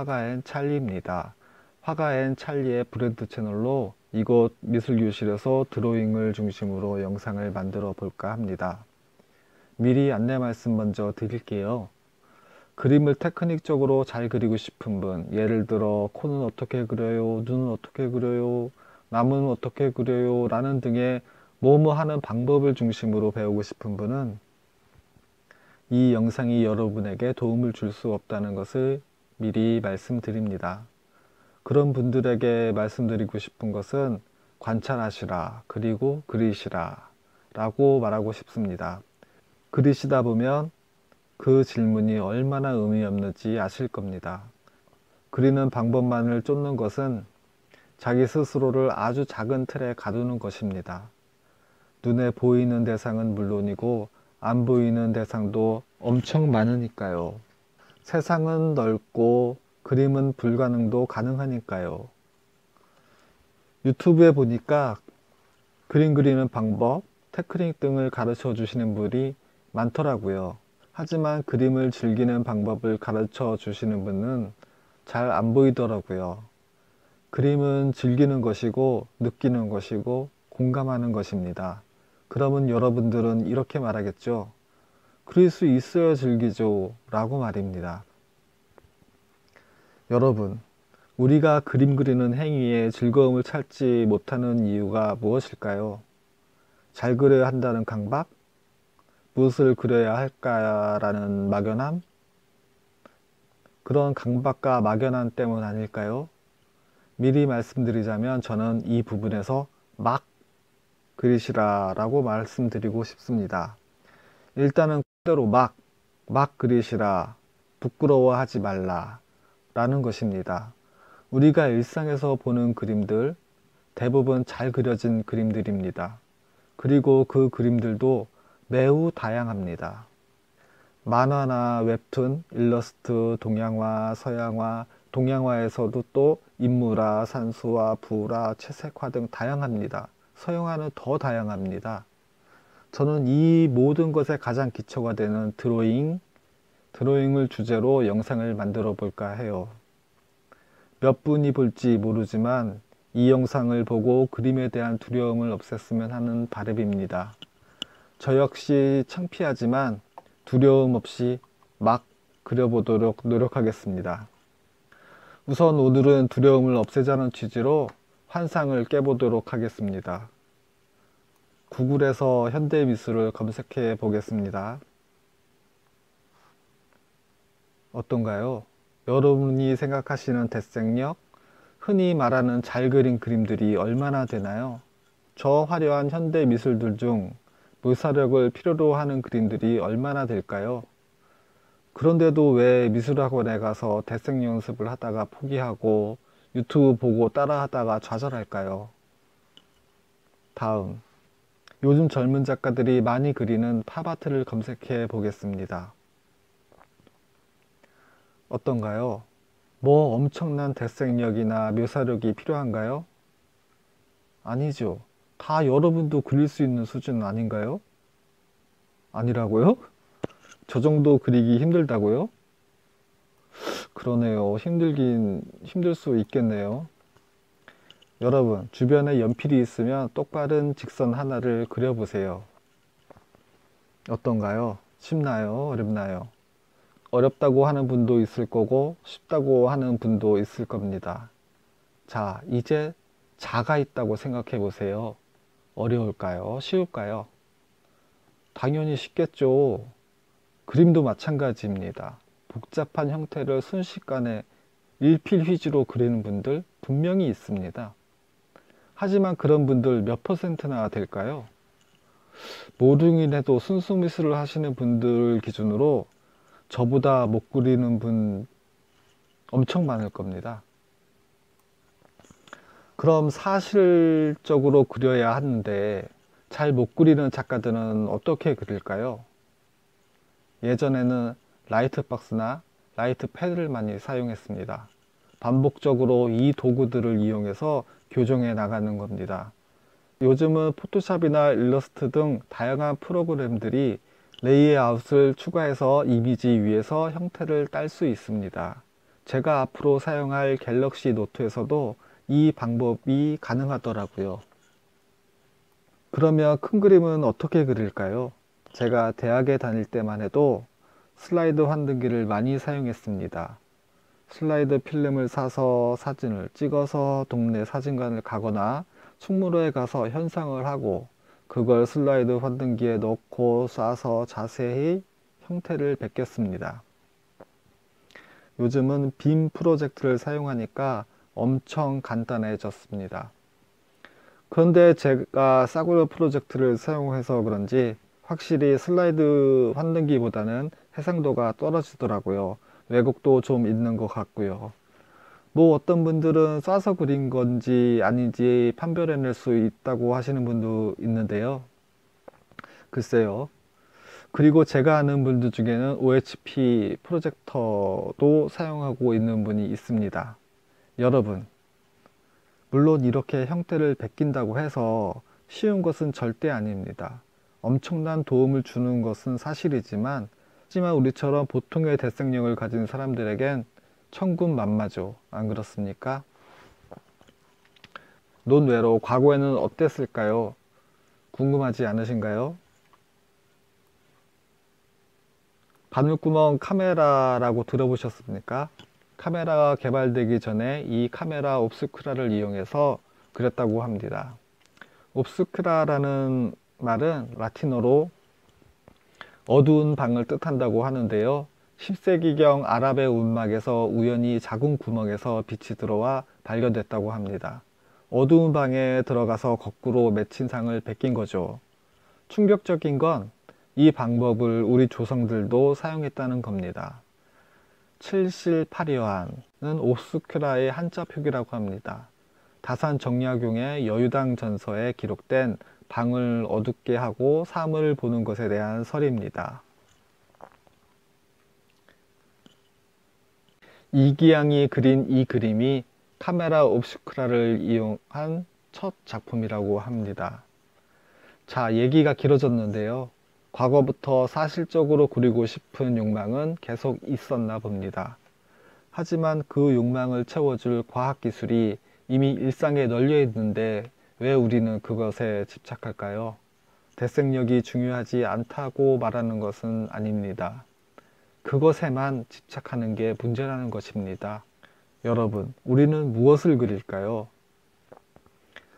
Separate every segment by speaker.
Speaker 1: 화가앤찰리입니다. 화가앤찰리의 브랜드 채널로 이곳 미술교실에서 드로잉을 중심으로 영상을 만들어 볼까 합니다. 미리 안내 말씀 먼저 드릴게요. 그림을 테크닉적으로 잘 그리고 싶은 분, 예를 들어 코는 어떻게 그려요, 눈은 어떻게 그려요, 나무는 어떻게 그려요 라는 등의 뭐뭐 하는 방법을 중심으로 배우고 싶은 분은 이 영상이 여러분에게 도움을 줄 수 없다는 것을 미리 말씀드립니다. 그런 분들에게 말씀드리고 싶은 것은 관찰하시라, 그리고 그리시라 라고 말하고 싶습니다. 그리시다 보면 그 질문이 얼마나 의미 없는지 아실 겁니다. 그리는 방법만을 쫓는 것은 자기 스스로를 아주 작은 틀에 가두는 것입니다. 눈에 보이는 대상은 물론이고 안 보이는 대상도 엄청 많으니까요. 세상은 넓고 그림은 불가능도 가능하니까요. 유튜브에 보니까 그림 그리는 방법, 테크닉 등을 가르쳐 주시는 분이 많더라고요. 하지만 그림을 즐기는 방법을 가르쳐 주시는 분은 잘 안 보이더라고요. 그림은 즐기는 것이고 느끼는 것이고 공감하는 것입니다. 그러면 여러분들은 이렇게 말하겠죠. 그릴 수 있어야 즐기죠 라고 말입니다. 여러분, 우리가 그림 그리는 행위에 즐거움을 찾지 못하는 이유가 무엇일까요? 잘 그려야 한다는 강박? 무엇을 그려야 할까라는 막연함? 그런 강박과 막연함 때문 아닐까요? 미리 말씀드리자면 저는 이 부분에서 막 그리시라 라고 말씀드리고 싶습니다. 일단은 그대로 막 그리시라, 부끄러워하지 말라 라는 것입니다. 우리가 일상에서 보는 그림들 대부분 잘 그려진 그림들입니다. 그리고 그 그림들도 매우 다양합니다. 만화나 웹툰, 일러스트, 동양화, 서양화, 동양화에서도 또 인물화, 산수화, 부화, 채색화 등 다양합니다. 서양화는 더 다양합니다. 저는 이 모든 것에 가장 기초가 되는 드로잉을 주제로 영상을 만들어 볼까 해요. 몇 분이 볼지 모르지만 이 영상을 보고 그림에 대한 두려움을 없앴으면 하는 바람입니다. 저 역시 창피하지만 두려움 없이 막 그려보도록 노력하겠습니다. 우선 오늘은 두려움을 없애자는 취지로 환상을 깨보도록 하겠습니다. 구글에서 현대미술을 검색해 보겠습니다. 어떤가요? 여러분이 생각하시는 대생력, 흔히 말하는 잘 그린 그림들이 얼마나 되나요? 저 화려한 현대 미술들 중 묘사력을 필요로 하는 그림들이 얼마나 될까요? 그런데도 왜 미술학원에 가서 대생 연습을 하다가 포기하고 유튜브 보고 따라하다가 좌절할까요? 다음, 요즘 젊은 작가들이 많이 그리는 팝아트를 검색해 보겠습니다. 어떤가요? 뭐 엄청난 대생력이나 묘사력이 필요한가요? 아니죠. 다 여러분도 그릴 수 있는 수준 아닌가요? 아니라고요? 저 정도 그리기 힘들다고요? 그러네요. 힘들 수 있겠네요. 여러분, 주변에 연필이 있으면 똑바른 직선 하나를 그려보세요. 어떤가요? 쉽나요? 어렵나요? 어렵다고 하는 분도 있을 거고 쉽다고 하는 분도 있을 겁니다. 자, 이제 자가 있다고 생각해 보세요. 어려울까요? 쉬울까요? 당연히 쉽겠죠. 그림도 마찬가지입니다. 복잡한 형태를 순식간에 일필휘지로 그리는 분들 분명히 있습니다. 하지만 그런 분들 몇 퍼센트나 될까요? 모르긴 해도 순수미술을 하시는 분들 기준으로 저보다 못 그리는 분 엄청 많을 겁니다. 그럼 사실적으로 그려야 하는데 잘 못 그리는 작가들은 어떻게 그릴까요? 예전에는 라이트박스나 라이트 패드를 많이 사용했습니다. 반복적으로 이 도구들을 이용해서 교정해 나가는 겁니다. 요즘은 포토샵이나 일러스트 등 다양한 프로그램들이 레이아웃을 추가해서 이미지 위에서 형태를 딸 수 있습니다. 제가 앞으로 사용할 갤럭시 노트에서도 이 방법이 가능하더라고요. 그러면 큰 그림은 어떻게 그릴까요? 제가 대학에 다닐 때만 해도 슬라이드 환등기를 많이 사용했습니다. 슬라이드 필름을 사서 사진을 찍어서 동네 사진관을 가거나 충무로에 가서 현상을 하고 그걸 슬라이드 환등기에 넣고 쏴서 자세히 형태를 베꼈습니다. 요즘은 빔 프로젝트를 사용하니까 엄청 간단해졌습니다. 그런데 제가 싸구려 프로젝트를 사용해서 그런지 확실히 슬라이드 환등기보다는 해상도가 떨어지더라고요. 왜곡도 좀 있는 것 같고요. 뭐 어떤 분들은 쏴서 그린 건지 아닌지 판별해낼 수 있다고 하시는 분도 있는데요. 글쎄요. 그리고 제가 아는 분들 중에는 OHP 프로젝터도 사용하고 있는 분이 있습니다. 여러분, 물론 이렇게 형태를 베낀다고 해서 쉬운 것은 절대 아닙니다. 엄청난 도움을 주는 것은 사실이지만 하지만 우리처럼 보통의 대생력을 가진 사람들에겐 천군만마죠. 안 그렇습니까? 논외로 과거에는 어땠을까요? 궁금하지 않으신가요? 바늘구멍 카메라라고 들어보셨습니까? 카메라가 개발되기 전에 이 카메라 옵스쿠라를 이용해서 그렸다고 합니다. 옵스쿠라라는 말은 라틴어로 어두운 방을 뜻한다고 하는데요. 10세기경 아랍의 운막에서 우연히 작은 구멍에서 빛이 들어와 발견됐다고 합니다. 어두운 방에 들어가서 거꾸로 맺힌상을 베낀 거죠. 충격적인 건 이 방법을 우리 조상들도 사용했다는 겁니다. 칠실파리환은 옵스큐라의 한자 표기라고 합니다. 다산 정약용의 여유당 전서에 기록된 방을 어둡게 하고 삶을 보는 것에 대한 설입니다. 이기양이 그린 이 그림이 카메라 옵스쿠라를 이용한 첫 작품이라고 합니다. 자, 얘기가 길어졌는데요. 과거부터 사실적으로 그리고 싶은 욕망은 계속 있었나 봅니다. 하지만 그 욕망을 채워줄 과학기술이 이미 일상에 널려 있는데 왜 우리는 그것에 집착할까요? 대생력이 중요하지 않다고 말하는 것은 아닙니다. 그것에만 집착하는 게 문제라는 것입니다. 여러분, 우리는 무엇을 그릴까요?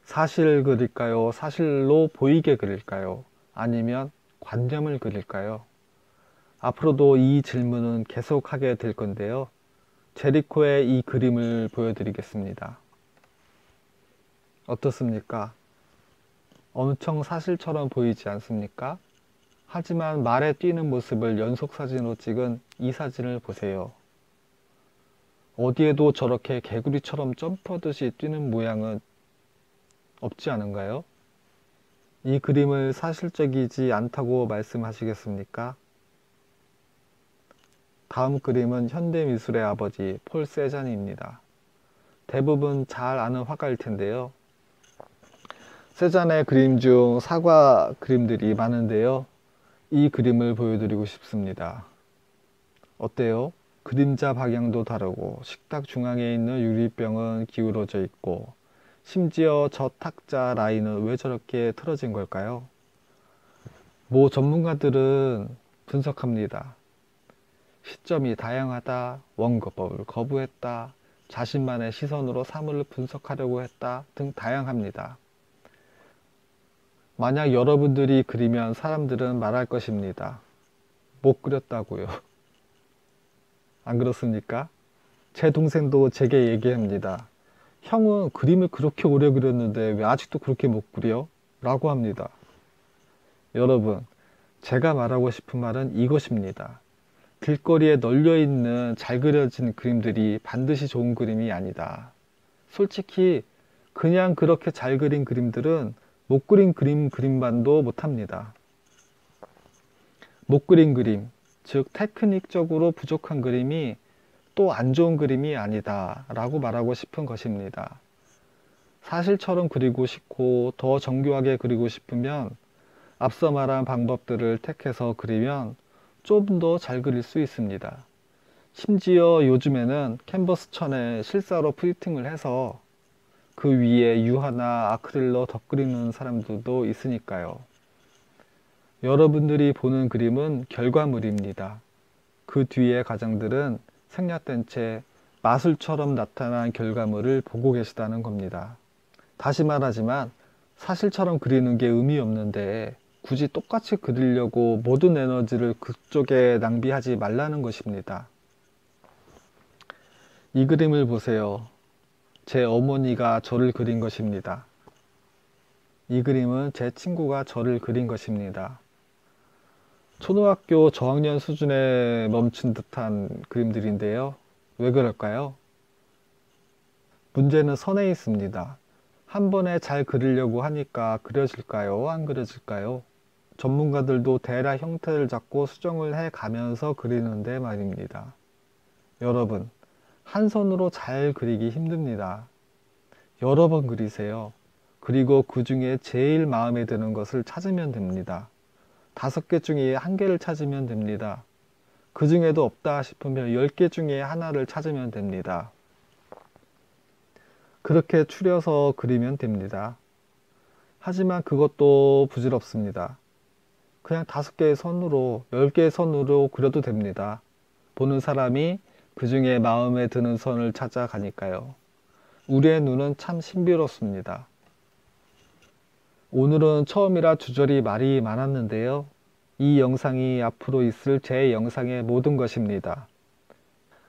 Speaker 1: 사실을 그릴까요? 사실로 보이게 그릴까요? 아니면 관념을 그릴까요? 앞으로도 이 질문은 계속하게 될 건데요. 제리코의 이 그림을 보여드리겠습니다. 어떻습니까? 엄청 사실처럼 보이지 않습니까? 하지만 말에 뛰는 모습을 연속사진으로 찍은 이 사진을 보세요. 어디에도 저렇게 개구리처럼 점프하듯이 뛰는 모양은 없지 않은가요? 이 그림을 사실적이지 않다고 말씀하시겠습니까? 다음 그림은 현대미술의 아버지 폴 세잔입니다. 대부분 잘 아는 화가일 텐데요. 세잔의 그림 중 사과 그림들이 많은데요. 이 그림을 보여드리고 싶습니다. 어때요? 그림자 방향도 다르고 식탁 중앙에 있는 유리병은 기울어져 있고 심지어 저 탁자 라인은 왜 저렇게 틀어진 걸까요? 모 전문가들은 분석합니다. 시점이 다양하다, 원거법을 거부했다, 자신만의 시선으로 사물을 분석하려고 했다 등 다양합니다. 만약 여러분들이 그리면 사람들은 말할 것입니다. 못 그렸다고요. 안 그렇습니까? 제 동생도 제게 얘기합니다. 형은 그림을 그렇게 오래 그렸는데 왜 아직도 그렇게 못 그려? 라고 합니다. 여러분, 제가 말하고 싶은 말은 이것입니다. 길거리에 널려있는 잘 그려진 그림들이 반드시 좋은 그림이 아니다. 솔직히 그냥 그렇게 잘 그린 그림들은 못 그린 그림반도 못합니다. 못 그린 그림, 즉 테크닉적으로 부족한 그림이 또 안 좋은 그림이 아니다 라고 말하고 싶은 것입니다. 사실처럼 그리고 싶고 더 정교하게 그리고 싶으면 앞서 말한 방법들을 택해서 그리면 좀 더 잘 그릴 수 있습니다. 심지어 요즘에는 캔버스 천에 실사로 프린팅을 해서 그 위에 유화나 아크릴로 덧그리는 사람들도 있으니까요. 여러분들이 보는 그림은 결과물입니다. 그 뒤에 과정들은 생략된 채 마술처럼 나타난 결과물을 보고 계시다는 겁니다. 다시 말하지만 사실처럼 그리는 게 의미 없는데 굳이 똑같이 그리려고 모든 에너지를 그쪽에 낭비하지 말라는 것입니다. 이 그림을 보세요. 제 어머니가 저를 그린 것입니다. 이 그림은 제 친구가 저를 그린 것입니다. 초등학교 저학년 수준에 멈춘 듯한 그림들인데요. 왜 그럴까요? 문제는 선에 있습니다. 한 번에 잘 그리려고 하니까 그려질까요? 안 그려질까요? 전문가들도 대략 형태를 잡고 수정을 해 가면서 그리는데 말입니다. 여러분, 한 손으로 잘 그리기 힘듭니다. 여러 번 그리세요. 그리고 그 중에 제일 마음에 드는 것을 찾으면 됩니다. 5개 중에 1개를 찾으면 됩니다. 그 중에도 없다 싶으면 10개 중에 하나를 찾으면 됩니다. 그렇게 추려서 그리면 됩니다. 하지만 그것도 부질없습니다. 그냥 5개의 선으로, 10개의 선으로 그려도 됩니다. 보는 사람이 그 중에 마음에 드는 선을 찾아가니까요. 우리의 눈은 참 신비롭습니다. 오늘은 처음이라 주저리 말이 많았는데요. 이 영상이 앞으로 있을 제 영상의 모든 것입니다.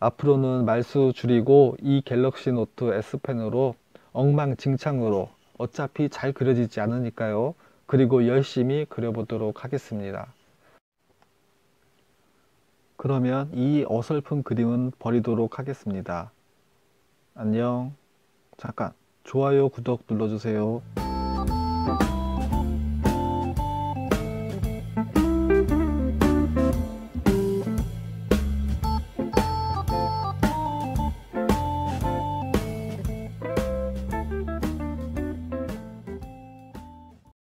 Speaker 1: 앞으로는 말수 줄이고 이 갤럭시 노트 S펜으로 엉망진창으로 어차피 잘 그려지지 않으니까요. 그리고 열심히 그려보도록 하겠습니다. 그러면 이 어설픈 그림은 버리도록 하겠습니다. 안녕. 잠깐 좋아요, 구독 눌러주세요.